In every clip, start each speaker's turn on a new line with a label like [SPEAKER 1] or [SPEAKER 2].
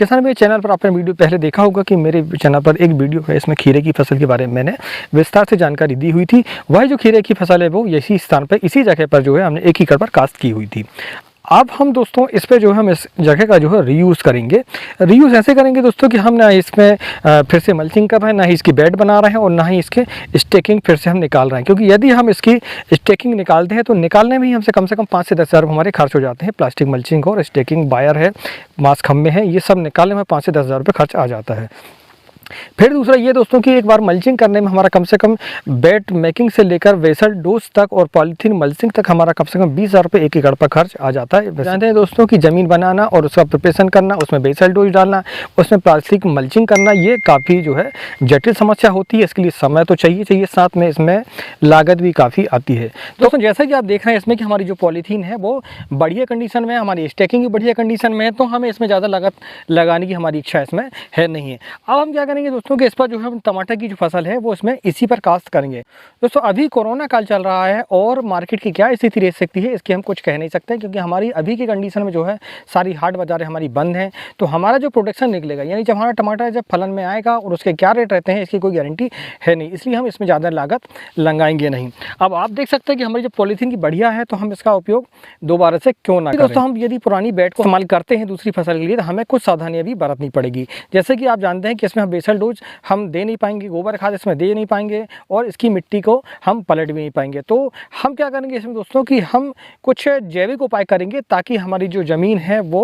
[SPEAKER 1] किसान भाई चैनल पर आपने वीडियो पहले देखा होगा कि मेरे चैनल पर एक वीडियो है, इसमें खीरे की फसल के बारे में मैंने विस्तार से जानकारी दी हुई थी। वह जो खीरे की फसल है वो इसी स्थान पर, इसी जगह पर जो है हमने 1 एकड़ पर काश्त की हुई थी। अब हम दोस्तों इस पे जो है हम इस जगह का जो है रीयूज़ करेंगे। रीयूज़ ऐसे करेंगे दोस्तों कि हम ना इसमें फिर से मल्चिंग कर रहे हैं, ना ही इसकी बेड बना रहे हैं और ना ही इसके स्टेकिंग फिर से हम निकाल रहे हैं, क्योंकि यदि हम इसकी स्टेकिंग निकालते हैं तो निकालने में ही हमसे कम से कम 5 से 10 हज़ार हमारे खर्च हो जाते हैं। प्लास्टिक मल्चिंग और स्टेकिंग वायर है, मास खम्भे हैं, ये सब निकालने में 5 से 10 हज़ार रुपये खर्च आ जाता है। फिर दूसरा ये दोस्तों कि एक बार मल्चिंग करने में हमारा कम से कम बेड मेकिंग से लेकर वेसल डोज तक और पॉलीथीन मल्चिंग तक हमारा कम से कम 20,000 रुपये 1 एकड़ पर खर्च आ जाता है। जानते हैं दोस्तों कि ज़मीन बनाना और उसका प्रिपरेशन करना, उसमें बेसल डोज डालना, उसमें प्लास्टिक मल्चिंग करना, ये काफ़ी जो है जटिल समस्या होती है। इसके लिए समय तो चाहिए, साथ में इसमें लागत भी काफ़ी आती है। दोस्तों जैसा कि आप देख रहे हैं इसमें कि हमारी जो पॉलीथीन है वो बढ़िया कंडीशन में है, हमारी स्टैकिंग भी बढ़िया कंडीशन में है, तो हमें इसमें ज़्यादा लागत लगाने की हमारी इच्छा इसमें है नहीं है। अब हम क्या करेंगे दोस्तों कि इस पर जो है हम टमाटर की जो फसल है वो इसमें इसी पर काश्त करेंगे। दोस्तों अभी कोरोना काल चल रहा है और मार्केट की क्या स्थिति रह सकती है इसकी हम कुछ कह नहीं सकते, क्योंकि हमारी अभी की कंडीशन में जो है सारी हाट बाज़ारें हमारी बंद हैं। तो हमारा जो प्रोडक्शन निकलेगा, यानी जब हमारा टमाटर जब फलन में आएगा और उसके क्या रेट रहते हैं इसकी कोई गारंटी है नहीं, इसलिए हम इसमें ज़्यादा लागत लगाएंगे नहीं। अब आप देख सकते हैं कि हमारी जो पॉलीथीन की बढ़िया है तो हम इसका उपयोग दोबारा से क्यों ना करें। दोस्तों हम यदि पुरानी बेड को इस्तेमाल करते हैं दूसरी फसल के लिए तो हमें कुछ सावधानियाँ भी बरतनी पड़ेगी। जैसे कि आप जानते हैं कि इसमें हम बेसल डोज हम दे नहीं पाएंगे, गोबर खाद इसमें दे नहीं पाएंगे और इसकी मिट्टी को हम पलट भी नहीं पाएंगे। तो हम क्या करेंगे इसमें दोस्तों कि हम कुछ जैविक उपाय करेंगे ताकि हमारी जो ज़मीन है वो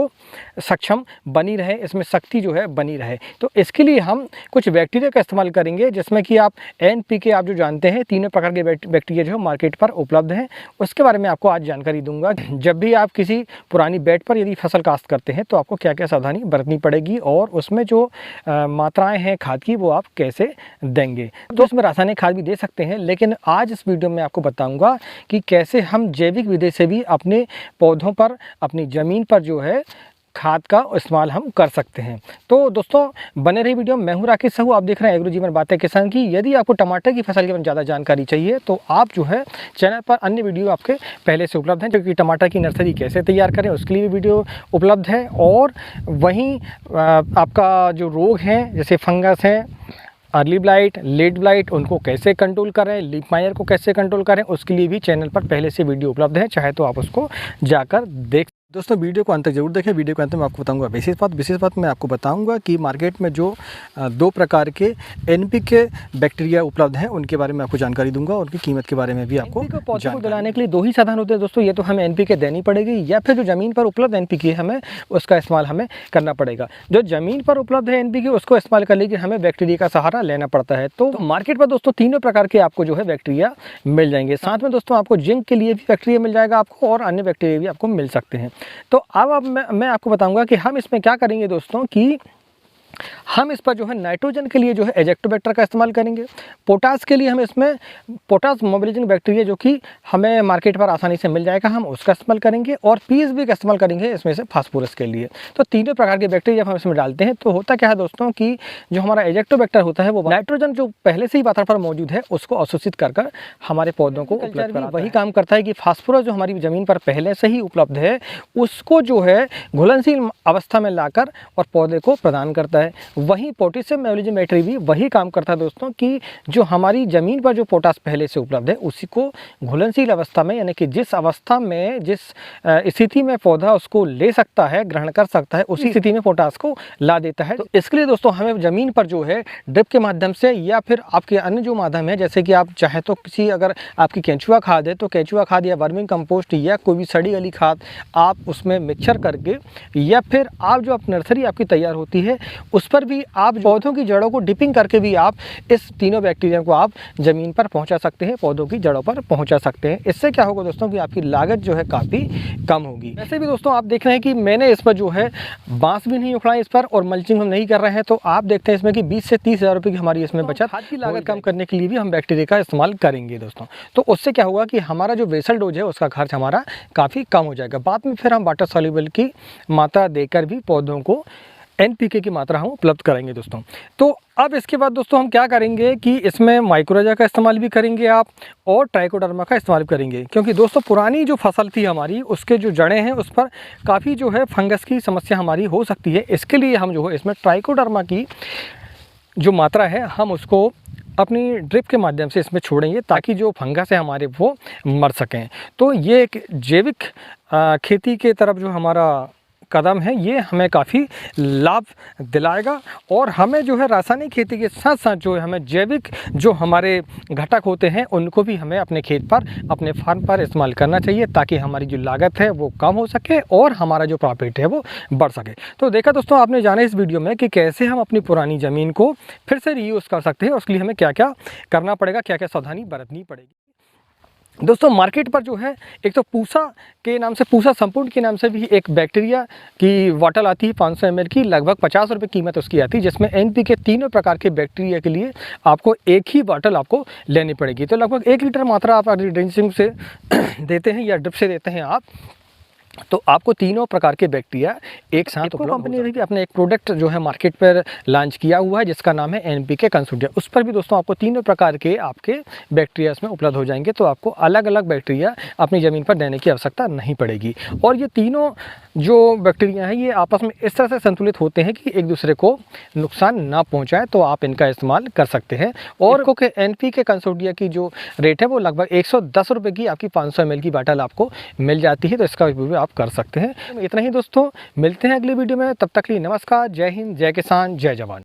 [SPEAKER 1] सक्षम बनी रहे, इसमें शक्ति जो है बनी रहे। तो इसके लिए हम कुछ बैक्टीरिया का इस्तेमाल करेंगे, जिसमें कि आप NPK आप जो जानते हैं, तीनों प्रकार के बैक्टीरिया जो मार्केट पर उपलब्ध हैं, उसके बारे में आपको आज जानकारी दूंगा। जब भी आप किसी पुरानी बेड पर यदि फसल काश्त करते हैं तो आपको क्या क्या सावधानी बरतनी पड़ेगी और उसमें जो मात्राएँ हैं खाद की वो आप कैसे देंगे। तो उसमें रासायनिक खाद भी दे सकते हैं, लेकिन आज इस वीडियो में आपको बताऊंगा कि कैसे हम जैविक विधि से भी अपने पौधों पर, अपनी ज़मीन पर जो है खाद का इस्तेमाल हम कर सकते हैं। तो दोस्तों बने रही वीडियो। मैं हूं राकेश साहू, आप देख रहे हैं एग्रो जीवन बातें किसान की। यदि आपको टमाटर की फसल के बारे में ज़्यादा जानकारी चाहिए तो आप जो है चैनल पर अन्य वीडियो आपके पहले से उपलब्ध हैं, क्योंकि टमाटर की नर्सरी कैसे तैयार करें उसके लिए भी वीडियो उपलब्ध है। और वहीं आपका जो रोग हैं जैसे फंगस हैं, अर्ली ब्लाइट, लेट ब्लाइट, उनको कैसे कंट्रोल करें, लीफ माइनर को कैसे कंट्रोल करें, उसके लिए भी चैनल पर पहले से वीडियो उपलब्ध है, चाहे तो आप उसको जाकर देख। दोस्तों वीडियो को अंत तक जरूर देखें। वीडियो के अंत में आपको बताऊंगा विशेष बात मैं आपको बताऊंगा कि मार्केट में जो 2 प्रकार के NPK बैक्टीरिया उपलब्ध हैं उनके बारे में आपको जानकारी दूंगा और उनकी कीमत के बारे में भी आपको। पौधों को दिलाने के लिए 2 ही साधन होते हैं दोस्तों, ये तो हमें NPK देनी पड़ेगी या फिर जो ज़मीन पर उपलब्ध NPK हमें उसका इस्तेमाल हमें करना पड़ेगा। जो ज़मीन पर उपलब्ध है NPK उसको इस्तेमाल करने के लिए हमें बैक्टीरिया का सहारा लेना पड़ता है। तो मार्केट पर दोस्तों तीनों प्रकार के आपको जो है बैक्टीरिया मिल जाएंगे। साथ में दोस्तों आपको जिंक के लिए भी बैक्टीरिया मिल जाएगा आपको, और अन्य बैक्टीरिया भी आपको मिल सकते हैं। तो अब मैं आपको बताऊंगा कि हम इसमें क्या करेंगे दोस्तों कि हम इस पर जो है नाइट्रोजन के लिए जो है एजेक्टोबैक्टर का इस्तेमाल करेंगे। पोटास के लिए हम इसमें पोटास मोबिलाइजिंग बैक्टीरिया जो कि हमें मार्केट पर आसानी से मिल जाएगा, हम उसका इस्तेमाल करेंगे। और PSB का इस्तेमाल करेंगे इसमें से फास्फोरस के लिए। तो तीनों प्रकार के बैक्टीरिया जब हम इसमें डालते हैं तो होता क्या है दोस्तों कि जो हमारा एजेक्टोबैक्टर होता है वो नाइट्रोजन जो पहले से ही वातावरण पर मौजूद है उसको अवशोषित कर हमारे पौधों को उपलब्ध कराता है। वही काम करता है कि फास्फोरस जो हमारी ज़मीन पर पहले से ही उपलब्ध है उसको जो है घुलनशील अवस्था में लाकर और पौधे को प्रदान करता है। वहीं पोटेशियम मोबिलाइजिंग बैक्टीरिया भी वही काम करता है दोस्तों कि जो हमारी ज़मीन पर जो पोटास पहले से उपलब्ध है उसी को घुलनशील अवस्था में, यानी कि जिस अवस्था में, जिस स्थिति में पौधा उसको ले सकता है, ग्रहण कर सकता है, उसी स्थिति में पोटास को ला देता है। तो इसके लिए दोस्तों हमें ज़मीन पर जो है ड्रिप के माध्यम से या फिर आपके अन्य जो माध्यम है, जैसे कि आप चाहे तो किसी, अगर आपकी केंचुआ खाद है तो केंचुआ खाद या वर्मिंग कंपोस्ट या कोई भी सड़ी गली खाद आप उसमें मिक्सचर करके, या फिर आप जो आप नर्सरी आपकी तैयार होती है उस पर भी आप पौधों की जड़ों को डिपिंग करके भी आप इस तीनों बैक्टीरिया को आप ज़मीन पर पहुंचा सकते हैं, पौधों की जड़ों पर पहुंचा सकते हैं। इससे क्या होगा दोस्तों कि आपकी लागत जो है काफ़ी कम होगी। वैसे भी दोस्तों आप देख रहे हैं कि मैंने इस पर जो है बांस भी नहीं उखड़ा इस पर, और मल्चिंग हम नहीं कर रहे हैं। तो आप देखते हैं इसमें कि 20 से 30 हज़ार रुपये की हमारी इसमें बचत, खाद की लागत कम करने के लिए भी हम बैक्टीरिया का इस्तेमाल करेंगे दोस्तों। तो उससे क्या होगा कि हमारा जो बेसल डोज है उसका खर्च हमारा काफ़ी कम हो जाएगा। बाद में फिर हम वाटर सॉल्युबल की मात्रा देकर भी पौधों को NPK की मात्रा हम उपलब्ध कराएंगे दोस्तों। तो अब इसके बाद दोस्तों हम क्या करेंगे कि इसमें माइक्रोजा का इस्तेमाल भी करेंगे आप और ट्राइकोडर्मा का इस्तेमाल करेंगे, क्योंकि दोस्तों पुरानी जो फसल थी हमारी उसके जो जड़ें हैं उस पर काफ़ी जो है फंगस की समस्या हमारी हो सकती है। इसके लिए हम जो है इसमें ट्राइकोडर्मा की जो मात्रा है हम उसको अपनी ड्रिप के माध्यम से इसमें छोड़ेंगे ताकि जो फंगस है हमारे वो मर सकें। तो ये एक जैविक खेती के तरफ जो हमारा कदम है ये हमें काफ़ी लाभ दिलाएगा और हमें जो है रासायनिक खेती के साथ साथ जो है हमें जैविक जो हमारे घटक होते हैं उनको भी हमें अपने खेत पर, अपने फार्म पर इस्तेमाल करना चाहिए ताकि हमारी जो लागत है वो कम हो सके और हमारा जो प्रॉफिट है वो बढ़ सके। तो देखा दोस्तों आपने जाना इस वीडियो में कि कैसे हम अपनी पुरानी ज़मीन को फिर से रीयूज़ कर सकते हैं, उसके लिए हमें क्या क्या करना पड़ेगा, क्या क्या सावधानी बरतनी पड़ेगी। दोस्तों मार्केट पर जो है एक तो पूसा के नाम से, पूसा संपूर्ण के नाम से भी एक बैक्टीरिया की बॉटल आती है 500 ml की, लगभग 50 रुपये कीमत उसकी आती है, जिसमें NPK तीनों प्रकार के बैक्टीरिया के लिए आपको एक ही बॉटल आपको लेनी पड़ेगी। तो लगभग 1 लीटर मात्रा आप अगर ड्रिंचिंग से देते हैं या ड्रिप से देते हैं आप, तो आपको तीनों प्रकार के बैक्टीरिया एक साथ उपलब्ध हो कंपनी ने भी अपने एक प्रोडक्ट जो है मार्केट पर लॉन्च किया हुआ है जिसका नाम है NPK कंसोडिया। उस पर भी दोस्तों आपको तीनों प्रकार के आपके बैक्टीरिया इसमें उपलब्ध हो जाएंगे, तो आपको अलग अलग बैक्टीरिया अपनी ज़मीन पर देने की आवश्यकता नहीं पड़ेगी। और ये तीनों जो बैक्टीरिया हैं ये आपस में इस तरह से संतुलित होते हैं कि एक दूसरे को नुकसान ना पहुँचाएँ, तो आप इनका इस्तेमाल कर सकते हैं। और NPK कंसोडिया की जो रेट है वो लगभग 110 रुपये की आपकी 500 ml की बॉटल आपको मिल जाती है, तो इसका उपयोग आप कर सकते हैं। इतना ही दोस्तों, मिलते हैं अगली वीडियो में, तब तक के लिए नमस्कार, जय हिंद, जय किसान, जय जवान।